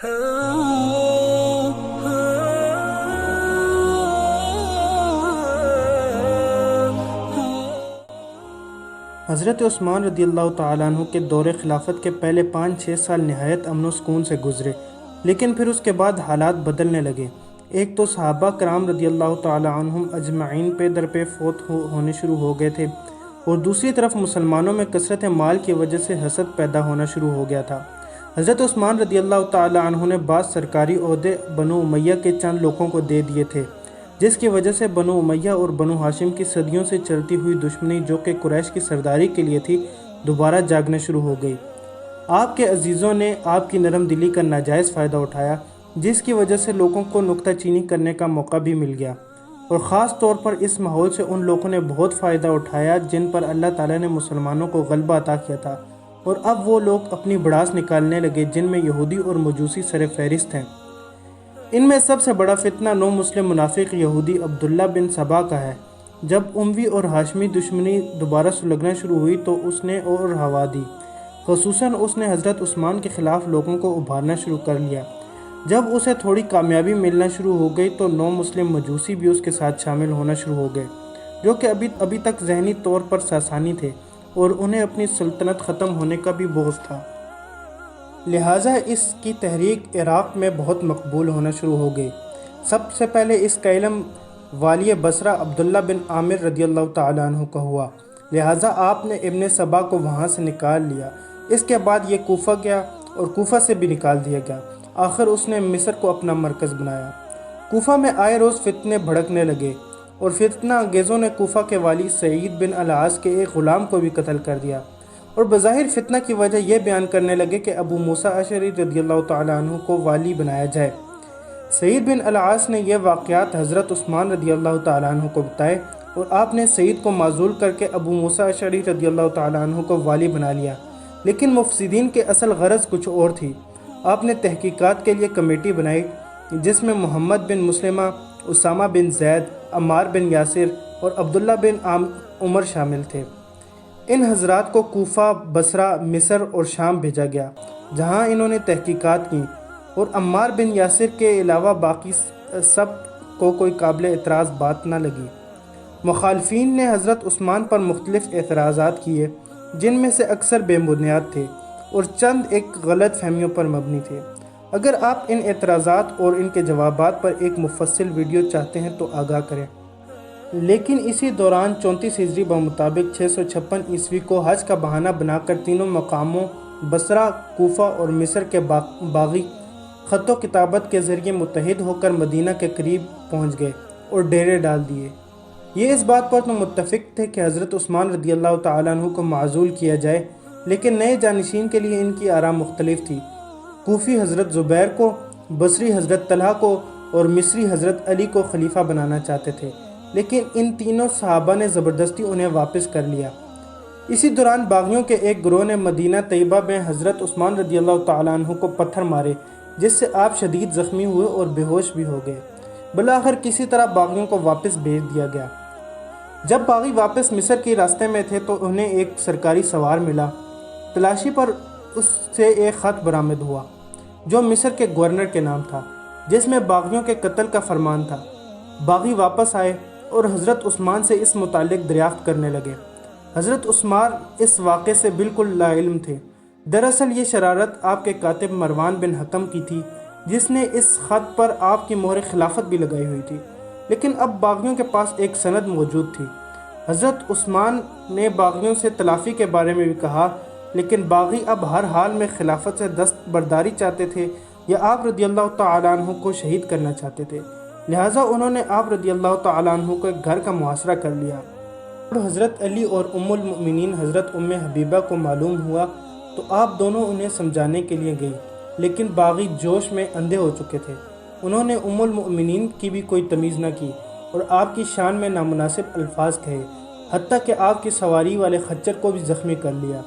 حضرت عثمان رضی اللہ تعالیٰ عنہ کے دور خلافت کے پہلے 5-6 سال نہایت امن و سکون سے گزرے، لیکن پھر اس کے بعد حالات بدلنے لگے۔ ایک تو صحابہ کرام رضی اللہ تعالیٰ عنہم اجمعین پہ در پہ فوت ہونے شروع ہو گئے تھے، اور دوسری طرف مسلمانوں میں کثرت مال کی وجہ سے حسد پیدا ہونا شروع ہو گیا تھا۔ حضرت عثمان رضی اللہ تعالیٰ عنہ نے بعض سرکاری عہدے بنو امیہ کے چند لوگوں کو دے دیے تھے، جس کی وجہ سے بنو امیہ اور بنو ہاشم کی صدیوں سے چلتی ہوئی دشمنی جو کہ قریش کی سرداری کے لیے تھی، دوبارہ جاگنا شروع ہو گئی۔ آپ کے عزیزوں نے آپ کی نرم دلی کا ناجائز فائدہ اٹھایا، جس کی وجہ سے لوگوں کو نکتہ چینی کرنے کا موقع بھی مل گیا، اور خاص طور پر اس ماحول سے ان لوگوں نے بہت فائدہ اٹھایا جن پر اللہ تعالیٰ نے مسلمانوں کو غلبہ عطا کیا تھا، اور اب وہ لوگ اپنی بڑاس نکالنے لگے جن میں یہودی اور مجوسی سر فہرست ہیں۔ ان میں سب سے بڑا فتنہ نو مسلم منافق یہودی عبداللہ بن سبا کا ہے۔ جب اموی اور ہاشمی دشمنی دوبارہ سلگنا شروع ہوئی تو اس نے اور ہوا دی، خصوصاً اس نے حضرت عثمان کے خلاف لوگوں کو ابھارنا شروع کر لیا۔ جب اسے تھوڑی کامیابی ملنا شروع ہو گئی تو نو مسلم مجوسی بھی اس کے ساتھ شامل ہونا شروع ہو گئے، جو کہ ابھی تک ذہنی طور پر ساسانی تھے، اور انہیں اپنی سلطنت ختم ہونے کا بھی بغض تھا۔ لہٰذا اس کی تحریک عراق میں بہت مقبول ہونا شروع ہو گئی۔ سب سے پہلے اس کا علم والی بصرہ عبداللہ بن عامر رضی اللہ تعالیٰ عنہ کا ہوا، لہٰذا آپ نے ابن سبا کو وہاں سے نکال لیا۔ اس کے بعد یہ کوفہ گیا اور کوفہ سے بھی نکال دیا گیا۔ آخر اس نے مصر کو اپنا مرکز بنایا۔ کوفہ میں آئے روز فتنے بھڑکنے لگے، اور فتنہ انگیزوں نے کوفہ کے والی سعید بن العاص کے ایک غلام کو بھی قتل کر دیا، اور بظاہر فتنہ کی وجہ یہ بیان کرنے لگے کہ ابو موسیٰ اشعری رضی اللہ تعالیٰ عنہ کو والی بنایا جائے۔ سعید بن العاص نے یہ واقعات حضرت عثمان رضی اللہ تعالیٰ عنہ کو بتائے، اور آپ نے سعید کو معزول کر کے ابو موسیٰ اشعری رضی اللہ تعالیٰ عنہ کو والی بنا لیا۔ لیکن مفسدین کے اصل غرض کچھ اور تھی۔ آپ نے تحقیقات کے لیے کمیٹی بنائی جس میں محمد بن مسلمہ، اسامہ بن زید، عمار بن یاسر اور عبداللہ بن عمر شامل تھے۔ ان حضرات کو کوفہ، بصرہ، مصر اور شام بھیجا گیا، جہاں انہوں نے تحقیقات کی، اور عمار بن یاسر کے علاوہ باقی سب کو کوئی قابل اعتراض بات نہ لگی۔ مخالفین نے حضرت عثمان پر مختلف اعتراضات کیے، جن میں سے اکثر بے بنیاد تھے اور چند ایک غلط فہمیوں پر مبنی تھے۔ اگر آپ ان اعتراضات اور ان کے جوابات پر ایک مفصل ویڈیو چاہتے ہیں تو آگاہ کریں۔ لیکن اسی دوران 34 ہجری بمطابق 656 عیسوی کو حج کا بہانہ بنا کر تینوں مقاموں بصرہ، کوفہ اور مصر کے باغی خط و کتابت کے ذریعے متحد ہو کر مدینہ کے قریب پہنچ گئے اور ڈیرے ڈال دیے۔ یہ اس بات پر تو متفق تھے کہ حضرت عثمان رضی اللہ تعالیٰ عنہ کو معزول کیا جائے، لیکن نئے جانشین کے لیے ان کی آراء مختلف تھی۔ کوفی حضرت زبیر کو، بصری حضرت طلحہ کو اور مصری حضرت علی کو خلیفہ بنانا چاہتے تھے، لیکن ان تینوں صحابہ نے زبردستی انہیں واپس کر لیا۔ اسی دوران باغیوں کے ایک گروہ نے مدینہ طیبہ میں حضرت عثمان رضی اللہ تعالیٰ عنہ کو پتھر مارے، جس سے آپ شدید زخمی ہوئے اور بے ہوش بھی ہو گئے۔ بالآخر کسی طرح باغیوں کو واپس بھیج دیا گیا۔ جب باغی واپس مصر کے راستے میں تھے تو انہیں ایک سرکاری سوار ملا۔ تلاشی پر اس سے ایک خط برآمد ہوا جو مصر کے گورنر کے نام تھا، جس میں باغیوں کے قتل کا فرمان تھا۔ باغی واپس آئے اور حضرت عثمان سے اس متعلق دریافت کرنے لگے۔ حضرت عثمان اس واقعے سے بالکل لا علم تھے۔ دراصل یہ شرارت آپ کے کاتب مروان بن حکم کی تھی، جس نے اس خط پر آپ کی مہر خلافت بھی لگائی ہوئی تھی، لیکن اب باغیوں کے پاس ایک سند موجود تھی۔ حضرت عثمان نے باغیوں سے تلافی کے بارے میں بھی کہا، لیکن باغی اب ہر حال میں خلافت سے دستبرداری چاہتے تھے یا آپ رضی اللہ تعالیٰ عنہ کو شہید کرنا چاہتے تھے، لہٰذا انہوں نے آپ رضی اللہ تعالیٰ عنہ کو ایک گھر کا محاصرہ کر لیا۔ اور حضرت علی اور ام المؤمنین حضرت ام حبیبہ کو معلوم ہوا تو آپ دونوں انہیں سمجھانے کے لیے گئی، لیکن باغی جوش میں اندھے ہو چکے تھے۔ انہوں نے ام المؤمنین کی بھی کوئی تمیز نہ کی اور آپ کی شان میں نامناسب الفاظ کہے، حتیٰ کہ آپ کی سواری والے خچر کو بھی زخمی کر لیا۔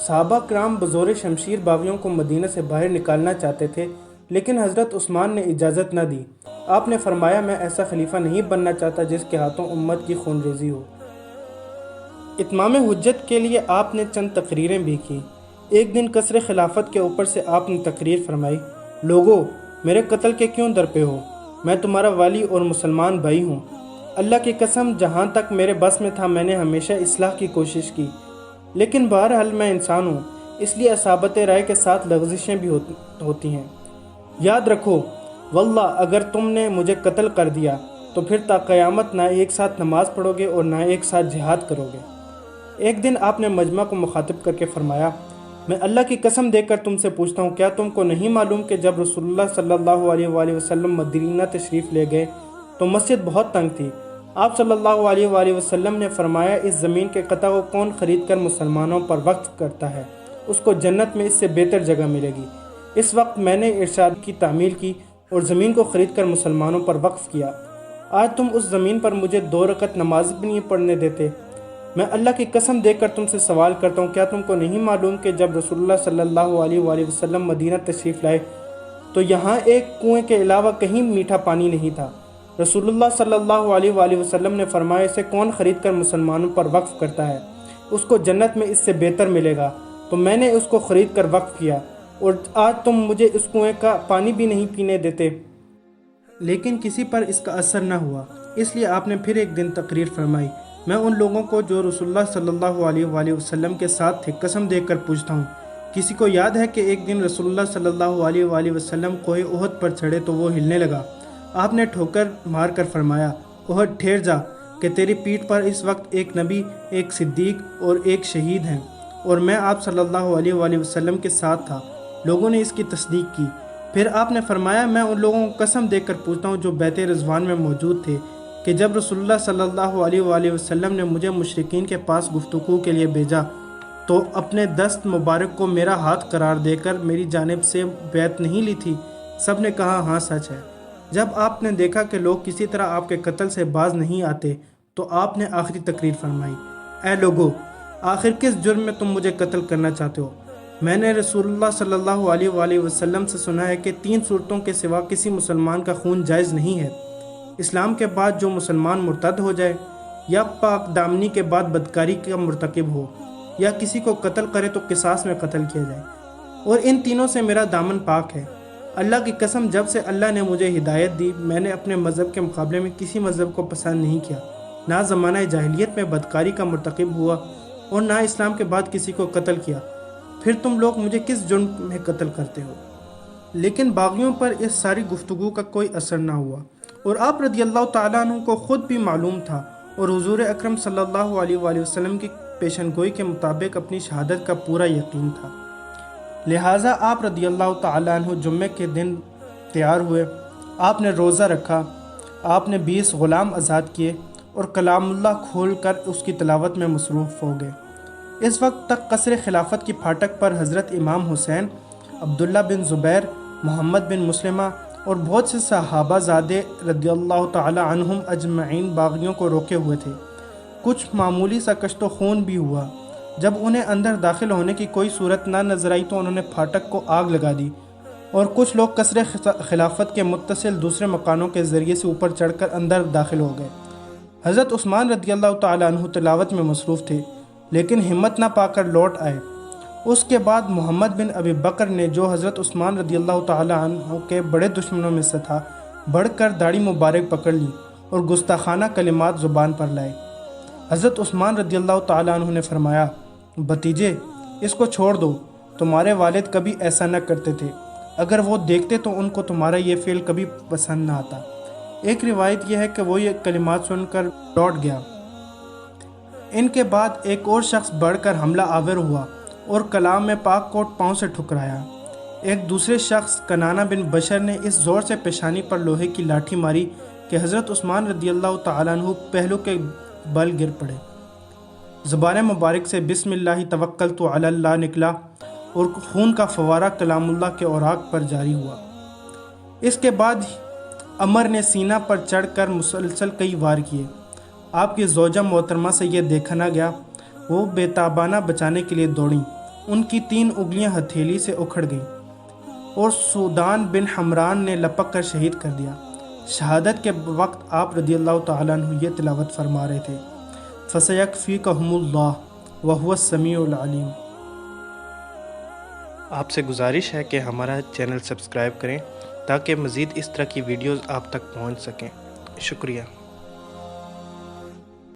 صحابہ کرام بزور شمشیر باغیوں کو مدینہ سے باہر نکالنا چاہتے تھے، لیکن حضرت عثمان نے اجازت نہ دی۔ آپ نے فرمایا، میں ایسا خلیفہ نہیں بننا چاہتا جس کے ہاتھوں امت کی خون ریزی ہو۔ اتمام حجت کے لیے آپ نے چند تقریریں بھی کی۔ ایک دن قصر خلافت کے اوپر سے آپ نے تقریر فرمائی لوگو میرے قتل کے کیوں در پہ ہو؟ میں تمہارا والی اور مسلمان بھائی ہوں۔ اللہ کی قسم جہاں تک میرے بس میں تھا میں نے ہمیشہ اصلاح کی کوشش کی، لیکن بہرحال میں انسان ہوں، اس لیے اصابت رائے کے ساتھ لغزشیں بھی ہوتی ہیں۔ یاد رکھو واللہ اگر تم نے مجھے قتل کر دیا تو پھر تا قیامت نہ ایک ساتھ نماز پڑھو گے اور نہ ایک ساتھ جہاد کرو گے۔ ایک دن آپ نے مجمع کو مخاطب کر کے فرمایا، میں اللہ کی قسم دے کر تم سے پوچھتا ہوں، کیا تم کو نہیں معلوم کہ جب رسول اللہ صلی اللہ علیہ وآلہ وسلم مدینہ تشریف لے گئے تو مسجد بہت تنگ تھی۔ آپ صلی اللہ علیہ وآلہ وسلم نے فرمایا، اس زمین کے قطع کو کون خرید کر مسلمانوں پر وقف کرتا ہے اس کو جنت میں اس سے بہتر جگہ ملے گی۔ اس وقت میں نے ارشاد کی تعمیل کی اور زمین کو خرید کر مسلمانوں پر وقف کیا۔ آج تم اس زمین پر مجھے 2 رکعت نماز بھی نہیں پڑھنے دیتے۔ میں اللہ کی قسم دے کر تم سے سوال کرتا ہوں، کیا تم کو نہیں معلوم کہ جب رسول اللہ صلی اللہ علیہ وآلہ وسلم مدینہ تشریف لائے تو یہاں ایک کنویں کے علاوہ کہیں میٹھا پانی نہیں تھا؟ رسول اللہ صلی اللہ علیہ وآلہ وسلم نے فرمایا، اسے کون خرید کر مسلمانوں پر وقف کرتا ہے اس کو جنت میں اس سے بہتر ملے گا۔ تو میں نے اس کو خرید کر وقف کیا اور آج تم مجھے اس کنویں کا پانی بھی نہیں پینے دیتے۔ لیکن کسی پر اس کا اثر نہ ہوا، اس لیے آپ نے پھر ایک دن تقریر فرمائی، میں ان لوگوں کو جو رسول اللہ صلی اللہ علیہ وآلہ وسلم کے ساتھ تھے قسم دے کر پوچھتا ہوں، کسی کو یاد ہے کہ ایک دن رسول اللہ صلی اللہ علیہ وآلہ وسلم کوہ احد پر چڑھے تو وہ ہلنے لگا؟ آپ نے ٹھوکر مار کر فرمایا، احد ٹھہر جا کہ تیری پیٹھ پر اس وقت ایک نبی، ایک صدیق اور ایک شہید ہیں، اور میں آپ صلی اللہ علیہ وآلہ وسلم کے ساتھ تھا۔ لوگوں نے اس کی تصدیق کی۔ پھر آپ نے فرمایا، میں ان لوگوں کو قسم دے کر پوچھتا ہوں جو بیت رضوان میں موجود تھے کہ جب رسول اللہ صلی اللہ علیہ وآلہ وسلم نے مجھے مشرکین کے پاس گفتگو کے لیے بھیجا تو اپنے دست مبارک کو میرا ہاتھ قرار دے کر میری جانب سے بیعت نہیں لی تھی؟ سب نے کہا ہاں سچ ہے۔ جب آپ نے دیکھا کہ لوگ کسی طرح آپ کے قتل سے باز نہیں آتے تو آپ نے آخری تقریر فرمائی، اے لوگو آخر کس جرم میں تم مجھے قتل کرنا چاہتے ہو؟ میں نے رسول اللہ صلی اللہ علیہ وآلہ وسلم سے سنا ہے کہ 3 صورتوں کے سوا کسی مسلمان کا خون جائز نہیں ہے: اسلام کے بعد جو مسلمان مرتد ہو جائے، یا پاک دامنی کے بعد بدکاری کا مرتکب ہو، یا کسی کو قتل کرے تو قصاص میں قتل کیا جائے، اور ان تینوں سے میرا دامن پاک ہے۔ اللہ کی قسم جب سے اللہ نے مجھے ہدایت دی میں نے اپنے مذہب کے مقابلے میں کسی مذہب کو پسند نہیں کیا، نہ زمانہ جاہلیت میں بدکاری کا مرتکب ہوا اور نہ اسلام کے بعد کسی کو قتل کیا۔ پھر تم لوگ مجھے کس جرم میں قتل کرتے ہو؟ لیکن باغیوں پر اس ساری گفتگو کا کوئی اثر نہ ہوا، اور آپ رضی اللہ تعالیٰ عنہ کو خود بھی معلوم تھا اور حضور اکرم صلی اللہ علیہ وآلہ وسلم کی پیشن گوئی کے مطابق اپنی شہادت کا پورا یقین تھا۔ لہٰذا آپ رضی اللہ تعالیٰ عنہ جمعے کے دن تیار ہوئے، آپ نے روزہ رکھا، آپ نے 20 غلام آزاد کیے اور کلام اللہ کھول کر اس کی تلاوت میں مصروف ہو گئے۔ اس وقت تک قصر خلافت کی پھاٹک پر حضرت امام حسین، عبداللہ بن زبیر، محمد بن مسلمہ اور بہت سے صحابہ زادے رضی اللہ تعالی عنہم اجمعین باغیوں کو روکے ہوئے تھے۔ کچھ معمولی سا کشت و خون بھی ہوا۔ جب انہیں اندر داخل ہونے کی کوئی صورت نہ نظر آئی تو انہوں نے پھاٹک کو آگ لگا دی، اور کچھ لوگ قصر خلافت کے متصل دوسرے مکانوں کے ذریعے سے اوپر چڑھ کر اندر داخل ہو گئے۔ حضرت عثمان رضی اللہ تعالی عنہ تلاوت میں مصروف تھے، لیکن ہمت نہ پا کر لوٹ آئے۔ اس کے بعد محمد بن ابی بکر نے، جو حضرت عثمان رضی اللہ تعالی عنہ کے بڑے دشمنوں میں سے تھا، بڑھ کر داڑھی مبارک پکڑ لی اور گستاخانہ کلمات زبان پر لائے۔ حضرت عثمان رضی اللہ تعالی عنہ نے فرمایا، بھتیجے اس کو چھوڑ دو، تمہارے والد کبھی ایسا نہ کرتے تھے، اگر وہ دیکھتے تو ان کو تمہارا یہ فعل کبھی پسند نہ آتا۔ ایک روایت یہ ہے کہ وہ یہ کلمات سن کر لوٹ گیا۔ ان کے بعد ایک اور شخص بڑھ کر حملہ آور ہوا اور کلام میں پاک کو پاؤں سے ٹھکرایا۔ ایک دوسرے شخص کنانہ بن بشر نے اس زور سے پیشانی پر لوہے کی لاٹھی ماری کہ حضرت عثمان رضی اللہ تعالیٰ عنہ پہلو کے بل گر پڑے۔ زبان مبارک سے بسم اللہ توکلت علی اللہ نکلا اور خون کا فوارہ کلام اللہ کے اوراق پر جاری ہوا۔ اس کے بعد عمر نے سینہ پر چڑھ کر مسلسل کئی وار کیے۔ آپ کی زوجہ محترمہ سے یہ دیکھا نہ گیا، وہ بے تابانہ بچانے کے لیے دوڑیں، ان کی 3 انگلیاں ہتھیلی سے اکھڑ گئیں اور سودان بن حمران نے لپک کر شہید کر دیا۔ شہادت کے وقت آپ رضی اللہ تعالیٰ عنہ یہ تلاوت فرما رہے تھے، فَسَيَكْفِيكَهُمُ اللَّهُ وَهُوَ السَّمِيعُ الْعَلِيمُ۔ آپ سے گزارش ہے کہ ہمارا چینل سبسکرائب کریں تاکہ مزید اس طرح کی ویڈیوز آپ تک پہنچ سکیں۔ شکریہ۔